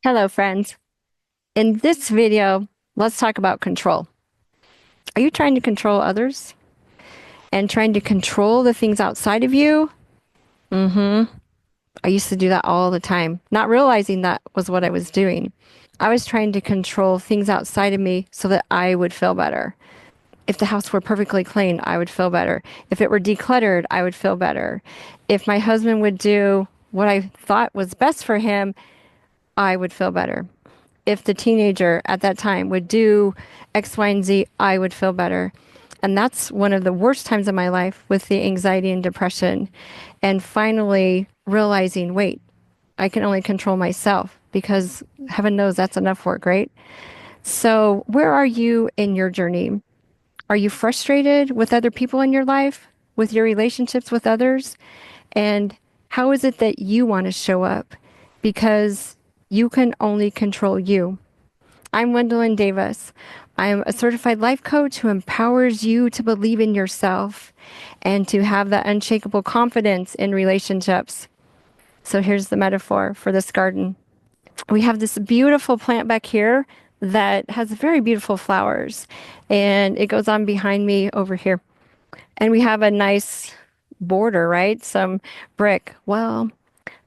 Hello, friends. In this video, let's talk about control. Are you trying to control others and trying to control the things outside of you? I used to do that all the time, not realizing that was what I was doing. I was trying to control things outside of me so that I would feel better. If the house were perfectly clean, I would feel better. If it were decluttered, I would feel better. If my husband would do what I thought was best for him, I would feel better. If the teenager at that time would do X, Y, and Z, I would feel better. And that's one of the worst times of my life with the anxiety and depression. And finally realizing, wait, I can only control myself because heaven knows that's enough work, right? So, where are you in your journey? Are you frustrated with other people in your life, with your relationships with others? And how is it that you want to show up? Because you can only control you. I'm Wendolyn Davis. I'm a certified life coach who empowers you to believe in yourself and to have that unshakable confidence in relationships. So here's the metaphor for this garden. We have this beautiful plant back here that has very beautiful flowers, and it goes on behind me over here. And we have a nice border, right? Some brick. Well,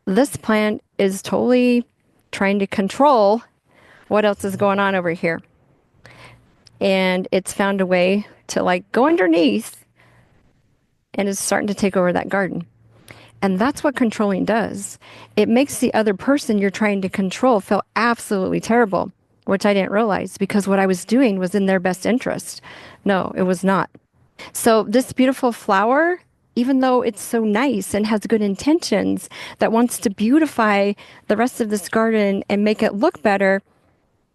this plant is totally trying to control what else is going on over here. And it's found a way to like go underneath and is starting to take over that garden. And that's what controlling does. It makes the other person you're trying to control feel absolutely terrible, which I didn't realize because what I was doing was in their best interest. No, it was not. So this beautiful flower, even though it's so nice and has good intentions that wants to beautify the rest of this garden and make it look better,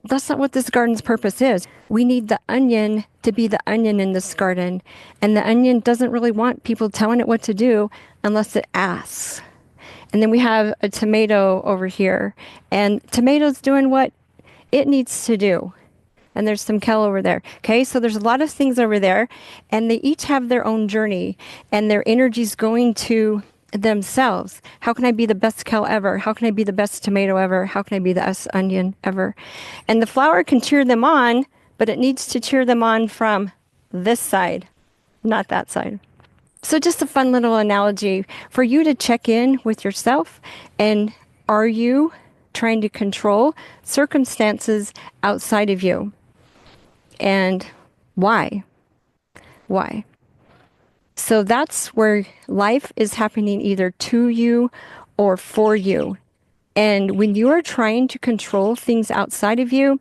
that's not what this garden's purpose is. We need the onion to be the onion in this garden. And the onion doesn't really want people telling it what to do unless it asks. And then we have a tomato over here. And tomato's doing what it needs to do. And there's some kale over there. Okay, so there's a lot of things over there. And they each have their own journey. And their energy's going to themselves. How can I be the best kale ever? How can I be the best tomato ever? How can I be the best onion ever? And the flower can cheer them on, but it needs to cheer them on from this side, not that side. So just a fun little analogy for you to check in with yourself. And are you trying to control circumstances outside of you? And why? Why? So that's where life is happening either to you or for you. And when you are trying to control things outside of you,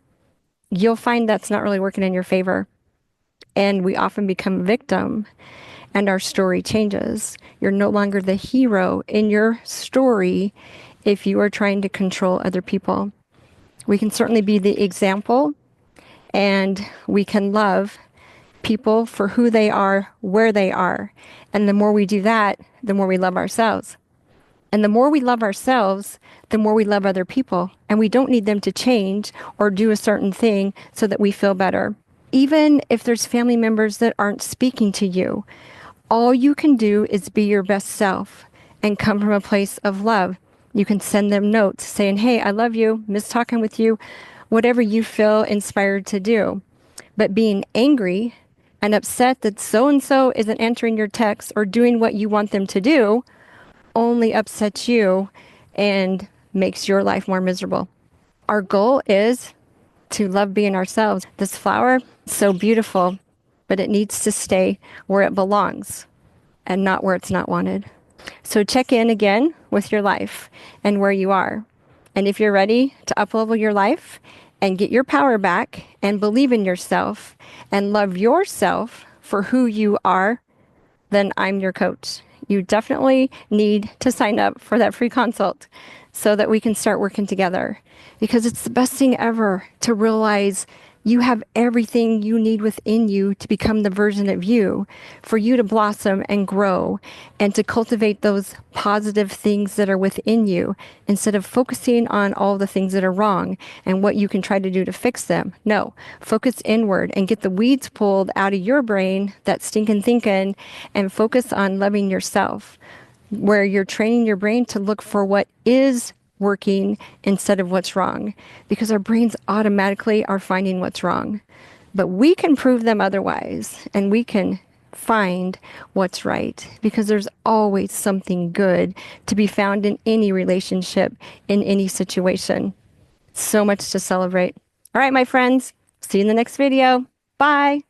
you'll find that's not really working in your favor. And we often become a victim and our story changes. You're no longer the hero in your story if you are trying to control other people. We can certainly be the example and we can love people for who they are, where they are. And the more we do that, the more we love ourselves. And the more we love ourselves, the more we love other people. And we don't need them to change or do a certain thing so that we feel better. Even if there's family members that aren't speaking to you, all you can do is be your best self and come from a place of love. You can send them notes saying, hey, I love you, miss talking with you, whatever you feel inspired to do. But being angry and upset that so-and-so isn't answering your text or doing what you want them to do only upsets you and makes your life more miserable. Our goal is to love being ourselves. This flower, so beautiful, but it needs to stay where it belongs and not where it's not wanted. So check in again with your life and where you are. And if you're ready to uplevel your life and get your power back and believe in yourself and love yourself for who you are, then I'm your coach. You definitely need to sign up for that free consult so that we can start working together, because it's the best thing ever to realize you have everything you need within you to become the version of you, for you to blossom and grow and to cultivate those positive things that are within you instead of focusing on all the things that are wrong and what you can try to do to fix them. No, focus inward and get the weeds pulled out of your brain, that stinking thinking, and focus on loving yourself, where you're training your brain to look for what is working instead of what's wrong, because our brains automatically are finding what's wrong. But we can prove them otherwise, and we can find what's right, because there's always something good to be found in any relationship, in any situation. So much to celebrate. All right, my friends, see you in the next video. Bye.